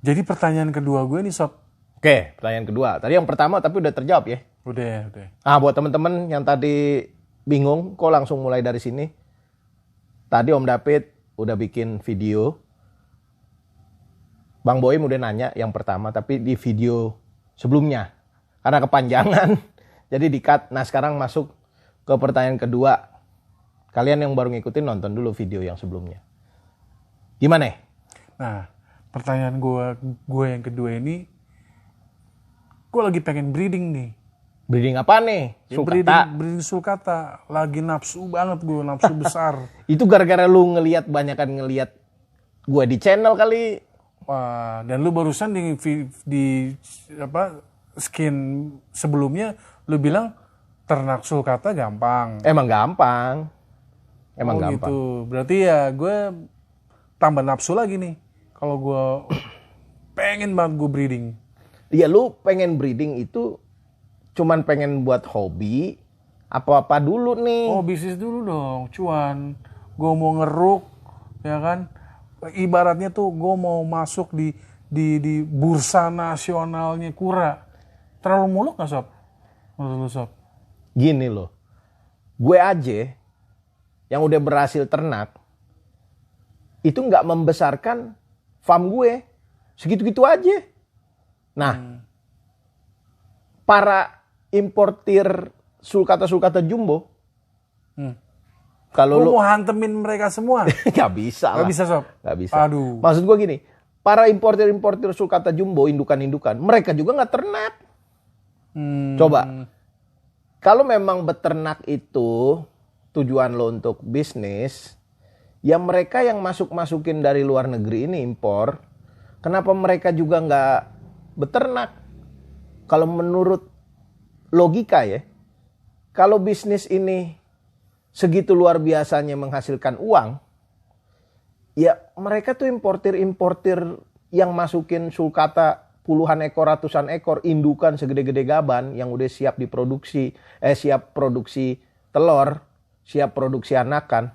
Jadi pertanyaan kedua gue nih Sob. Oke, pertanyaan kedua. Tadi yang pertama tapi udah terjawab ya. Udah. Buat teman-teman yang tadi bingung, kok langsung mulai dari sini. Tadi Om David udah bikin video. Bang Boim udah nanya yang pertama, tapi di video sebelumnya. Karena kepanjangan, jadi di-cut. Nah sekarang masuk ke pertanyaan kedua. Kalian yang baru ngikutin nonton dulu video yang sebelumnya. Gimana? Nah, pertanyaan gue yang kedua ini, gue lagi pengen breeding nih. Breeding apa nih? Sulcata. Breeding sulcata. Lagi nafsu banget gue, nafsu besar. Itu gara-gara lu banyakan ngeliat gue di channel kali. Wah, dan lu barusan di skin sebelumnya lu bilang ternak sulcata gampang. Emang gampang. Gitu. Berarti ya gue tambah nafsu lagi nih. Kalau gue pengen banget gue breeding. Iya, lu pengen breeding itu cuman pengen buat hobi apa dulu nih? Oh, bisnis dulu dong, cuan. Gue mau ngeruk, ya kan? Ibaratnya tuh gue mau masuk di bursa nasionalnya kura. Terlalu muluk nggak Sob? Menurut lu Sob? Gini loh, gue aja yang udah berhasil ternak itu nggak membesarkan farm gue, segitu-gitu aja. Nah, para importir sulcata jumbo, kalau lu mau hantemin mereka semua? nggak bisa lah. Nggak bisa Sob? Nggak bisa. Aduh. Maksud gue gini, para importir sulcata jumbo, indukan-indukan, mereka juga nggak ternak. Coba, kalau memang beternak itu tujuan lo untuk bisnis, ya mereka yang masukin dari luar negeri ini impor, kenapa mereka juga nggak beternak? Kalau menurut logika ya, kalau bisnis ini segitu luar biasanya menghasilkan uang, ya mereka tuh importir yang masukin sulcata puluhan ekor, ratusan ekor, indukan segede-gede gaban yang udah siap diproduksi, siap produksi telur, siap produksi anakan.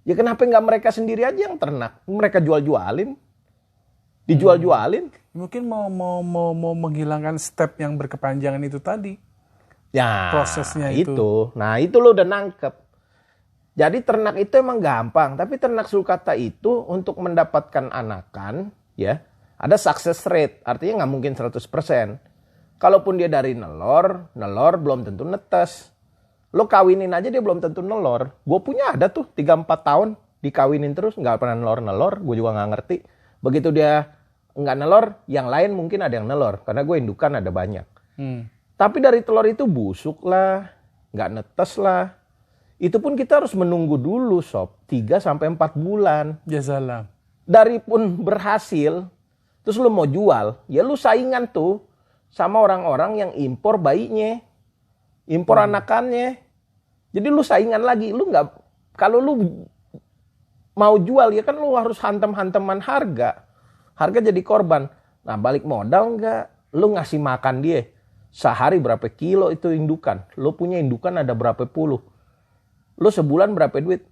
Ya kenapa nggak mereka sendiri aja yang ternak? Mereka jual-jualin, dijual-jualin. Mungkin mau menghilangkan step yang berkepanjangan itu tadi. Ya, prosesnya itu. Nah, itu lo udah nangkep. Jadi ternak itu emang gampang, tapi ternak sulcata itu untuk mendapatkan anakan, ya, ada success rate, artinya nggak mungkin 100%. Kalaupun dia dari nelor belum tentu netes. Lo kawinin aja dia belum tentu nelor. Gue punya ada tuh 3-4 tahun dikawinin terus, nggak pernah nelor, gue juga nggak ngerti. Begitu dia nggak nelor, yang lain mungkin ada yang nelor, karena gue indukan ada banyak. Tapi dari telur itu busuk lah, nggak netes lah. Itu pun kita harus menunggu dulu Sob, 3-4 bulan. Jazalam. Dari pun berhasil, terus lu mau jual, ya lu saingan tuh sama orang-orang yang impor bayinya, impor anakannya. Jadi lu saingan lagi, lu nggak, kalau lu mau jual ya kan lu harus hantem-hanteman harga. Harga jadi korban. Nah balik modal nggak, lu ngasih makan dia. Sehari berapa kilo itu indukan, lu punya indukan ada berapa puluh. Lu sebulan berapa duit?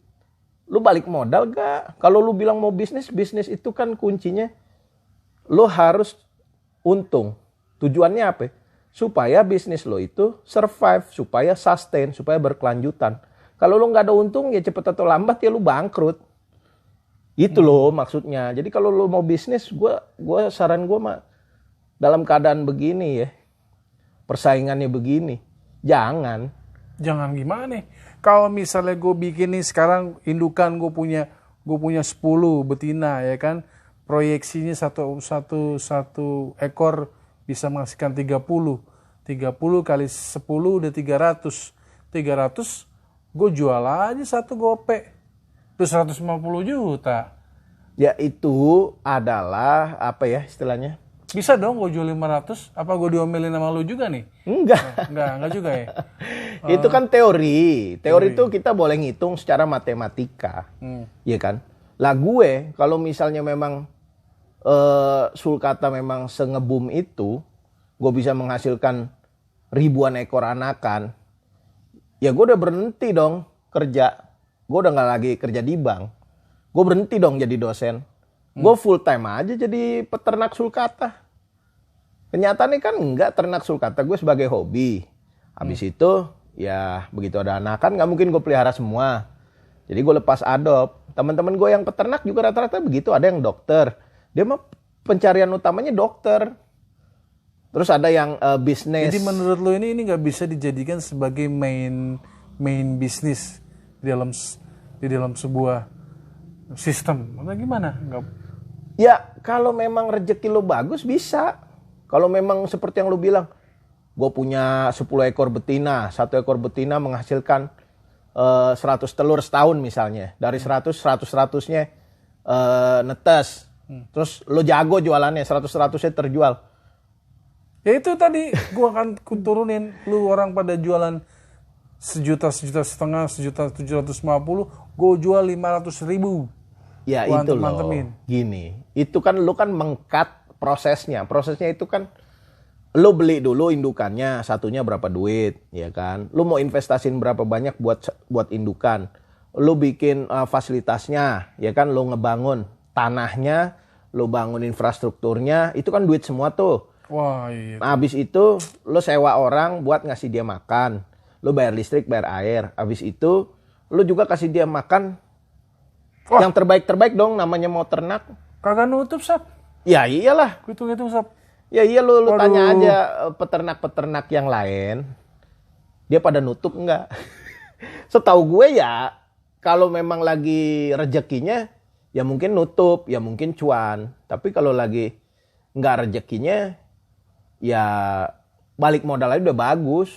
Lu balik modal gak? Kalau lu bilang mau bisnis itu kan kuncinya lu harus untung. Tujuannya apa? Supaya bisnis lo itu survive, supaya sustain, supaya berkelanjutan. Kalau lu nggak ada untung ya cepet atau lambat ya lu bangkrut. Itu loh maksudnya. Jadi kalau lu mau bisnis, saran gue mah dalam keadaan begini ya, persaingannya begini, jangan gimana? Kalau misalnya gue bikin nih sekarang indukan gue punya 10 betina ya kan, proyeksinya satu ekor bisa menghasilkan 30 kali 10 udah 300 gue jual aja satu gope itu 150 juta. Ya itu adalah apa ya istilahnya? Bisa dong gue jual 500, apa gue diomelin sama lu juga nih? Enggak juga ya. Itu kan teori itu kita boleh ngitung secara matematika, ya kan? Lah gue kalau misalnya memang sulcata memang sengebum itu, gue bisa menghasilkan ribuan ekor anakan, ya gue udah berhenti dong kerja, gue udah nggak lagi kerja di bank, gue berhenti dong jadi dosen, Gue full time aja jadi peternak sulcata. Kenyataannya kan enggak, ternak sulcata gue sebagai hobi. Habis itu ya begitu ada anakan nggak mungkin gue pelihara semua. Jadi gue lepas adop. Teman-teman gue yang peternak juga rata-rata begitu. Ada yang dokter. Dia mah pencarian utamanya dokter. Terus ada yang bisnis. Jadi menurut lo ini nggak bisa dijadikan sebagai main bisnis di dalam sebuah sistem. Atau gimana? Nggak. Ya kalau memang rezeki lo bagus bisa. Kalau memang seperti yang lo bilang, gue punya 10 ekor betina, 1 ekor betina menghasilkan 100 telur setahun misalnya. Dari 100-100-nya netes. Terus lo jago jualannya, 100-100-nya terjual. Ya itu tadi gue akan turunin. Lu orang pada jualan 1,5 juta, 1,750.000, gue jual 500.000. Ya Gua itu loh, antem-antemin. gini, itu kan lo kan mengkat prosesnya itu kan lo beli dulu indukannya, satunya berapa duit, ya kan? Lo mau investasiin berapa banyak buat indukan, lo bikin fasilitasnya, ya kan? Lo ngebangun tanahnya, lo bangun infrastrukturnya, itu kan duit semua tuh. Wah iya. Nah, habis itu lo sewa orang buat ngasih dia makan, lo bayar listrik, bayar air, habis itu lo juga kasih dia makan. Wah. Yang terbaik dong, namanya mau ternak. Kagak nutup, Sap. Ya iyalah. Hitung-hitung, Sap. Ya iya lu Waduh. tanya aja peternak-peternak yang lain. Dia pada nutup enggak? Setahu gue ya, kalau memang lagi rezekinya, ya mungkin nutup, ya mungkin cuan. Tapi kalau lagi enggak rezekinya, ya balik modal aja udah bagus.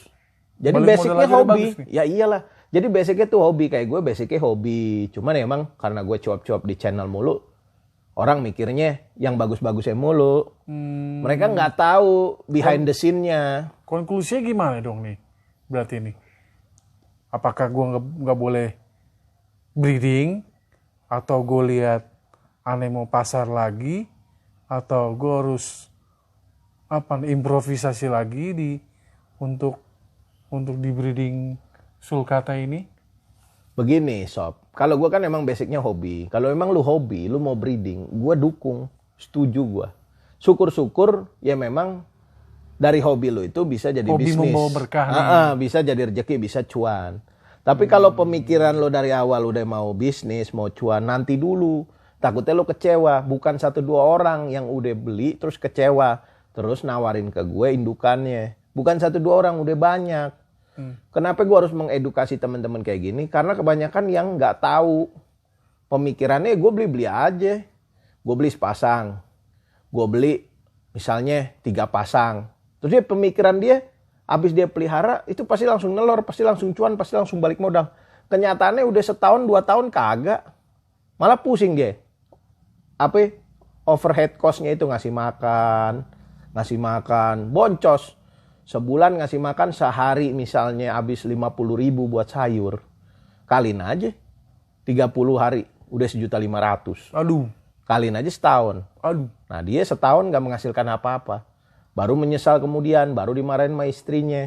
Jadi Balik basicnya modal aja udah hobi. bagus nih. Ya iyalah. Jadi basicnya tuh hobi. Kayak gue basicnya hobi. Cuman emang karena gue cuap-cuap di channel mulu, orang mikirnya yang bagus-bagusnya mulu. Mereka nggak tahu behind the scene-nya. Konklusinya gimana dong nih? Berarti nih. Apakah gue nggak boleh breeding? Atau gue lihat anemo pasar lagi? Atau gue harus improvisasi lagi untuk di breeding sulcata ini? Begini sob, kalau gue kan emang basicnya hobi. Kalau emang lu hobi, lu mau breeding, gue dukung, setuju gue. Syukur-syukur ya memang dari hobi lu itu bisa jadi Hobi bisnis. membawa berkah nih. Bisa jadi rezeki, bisa cuan. Tapi kalau pemikiran lu dari awal udah mau bisnis, mau cuan, nanti dulu. Takutnya lu kecewa. Bukan 1-2 orang yang udah beli terus kecewa. Terus nawarin ke gue indukannya. Bukan 1-2 orang, udah banyak. Kenapa gue harus mengedukasi teman-teman kayak gini? Karena kebanyakan yang nggak tahu pemikirannya, gue beli aja. Gue beli sepasang, gue beli misalnya 3 pasang. Terus dia pemikiran dia, habis dia pelihara itu pasti langsung nelor, pasti langsung cuan, pasti langsung balik modal. Kenyataannya udah 1-2 tahun kagak, malah pusing dia. Overhead cost-nya itu ngasih makan, boncos. Sebulan ngasih makan sehari misalnya habis 50.000 buat sayur. Kalin aja 30 hari udah 1.500.000. Aduh. Kalin aja setahun. Aduh. Nah dia setahun gak menghasilkan apa-apa. Baru menyesal kemudian, baru dimarahin sama istrinya.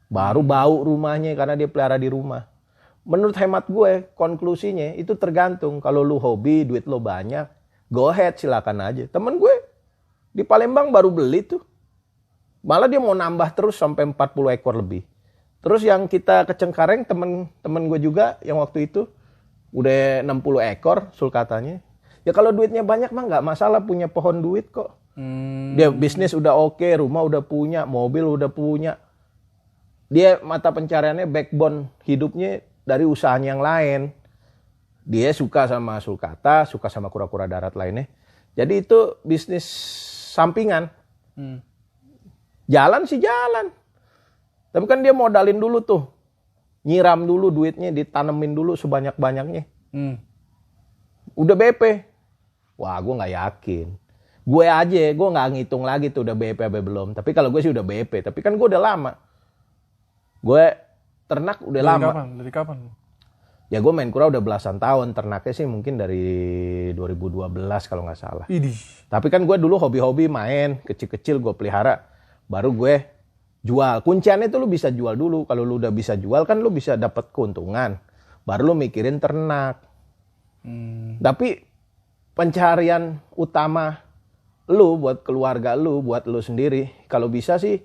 Baru bau rumahnya karena dia pelihara di rumah. Menurut hemat gue, konklusinya itu tergantung. Kalau lu hobi, duit lo banyak, go ahead silakan aja. Temen gue di Palembang baru beli tuh. Malah dia mau nambah terus sampai 40 ekor lebih. Terus yang kita ke Cengkareng, temen gue juga yang waktu itu udah 60 ekor sulcatanya. Ya kalau duitnya banyak mah nggak masalah, punya pohon duit kok. Dia bisnis udah oke, rumah udah punya, mobil udah punya. Dia mata pencariannya, backbone hidupnya dari usahanya yang lain. Dia suka sama sulcata, suka sama kura-kura darat lainnya. Jadi itu bisnis sampingan. Jalan sih jalan. Tapi kan dia modalin dulu tuh. Nyiram dulu duitnya, ditanemin dulu sebanyak-banyaknya. Udah BP. Wah gue gak yakin. Gue aja, gue gak ngitung lagi tuh udah BP apa belum. Tapi kalau gue sih udah BP. Tapi kan gue udah lama. Gue ternak udah lama. Dari kapan? Ya gue main kura udah belasan tahun. Ternaknya sih mungkin dari 2012 kalau gak salah. Idih. Tapi kan gue dulu hobi-hobi main. Kecil-kecil gue pelihara. Baru gue jual. Kunciannya tuh lu bisa jual dulu. Kalau lu udah bisa jual kan lu bisa dapat keuntungan. Baru lu mikirin ternak. Tapi pencaharian utama lu buat keluarga lu, buat lu sendiri. Kalau bisa sih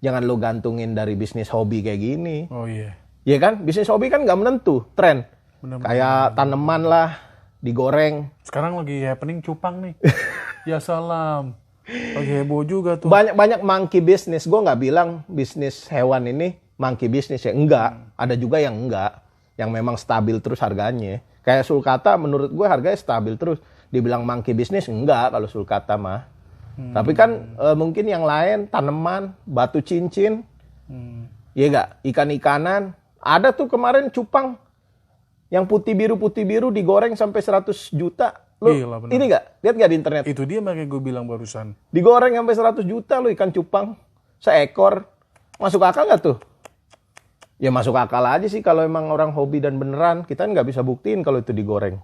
jangan lu gantungin dari bisnis hobi kayak gini. Oh iya. Iya kan? Bisnis hobi kan nggak menentu, tren. Bener, Kayak tanaman lah, digoreng. Sekarang lagi happening cupang nih. Ya salam. Lagi heboh juga tuh. Banyak monkey business. Gue nggak bilang bisnis hewan ini monkey business ya. Enggak. Ada juga yang enggak. Yang memang stabil terus harganya. Kayak sulcata menurut gue harganya stabil terus. Dibilang monkey business enggak kalau sulcata mah. Tapi kan mungkin yang lain tanaman, batu cincin. Iya enggak? Ikan-ikanan. Ada tuh kemarin cupang. Yang putih biru digoreng sampai 100 juta. Lu, gila, bener. ini enggak? Lihat enggak di internet? Itu dia makanya gue bilang barusan. Digoreng sampai 100 juta lu ikan cupang. Seekor. Masuk akal nggak tuh? Ya masuk akal aja sih kalau emang orang hobi dan beneran. Kita nggak bisa buktiin kalau itu digoreng.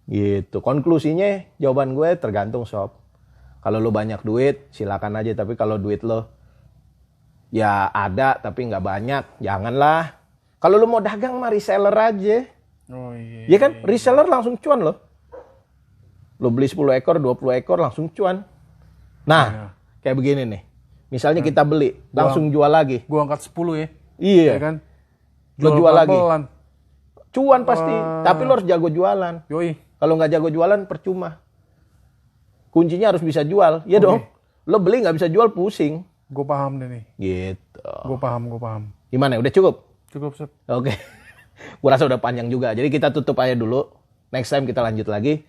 Gitu. Konklusinya jawaban gue tergantung sob. Kalau lu banyak duit silakan aja. Tapi kalau duit lo ya ada tapi nggak banyak. Janganlah. Kalau lu mau dagang mah reseller aja. Oh iya. Ya kan? Reseller langsung cuan loh. Lo beli 10 ekor, 20 ekor langsung cuan. Nah, kayak begini nih. Misalnya kita beli, langsung jual lagi. Gue angkat 10 ya. Iya. Ya kan? Lo jual lagi. pelan-pelan. Cuan pasti. Tapi lo harus jago jualan. Yoi. Kalau nggak jago jualan, percuma. Kuncinya harus bisa jual. Iya dong. Lo beli nggak bisa jual, pusing. Gue paham deh nih. Gitu. Gue paham. Gimana? Udah cukup? Cukup, Sep. Oke. Gue rasa udah panjang juga. Jadi kita tutup aja dulu. Next time kita lanjut lagi.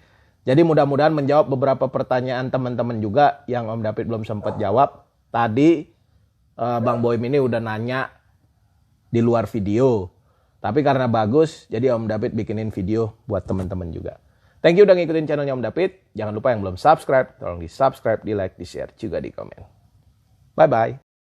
Jadi mudah-mudahan menjawab beberapa pertanyaan teman-teman juga yang Om David belum sempat jawab. Tadi Bang Boim ini udah nanya di luar video. Tapi karena bagus, jadi Om David bikinin video buat teman-teman juga. Thank you udah ngikutin channelnya Om David. Jangan lupa yang belum subscribe, tolong di subscribe, di like, di share, juga di komen. Bye-bye.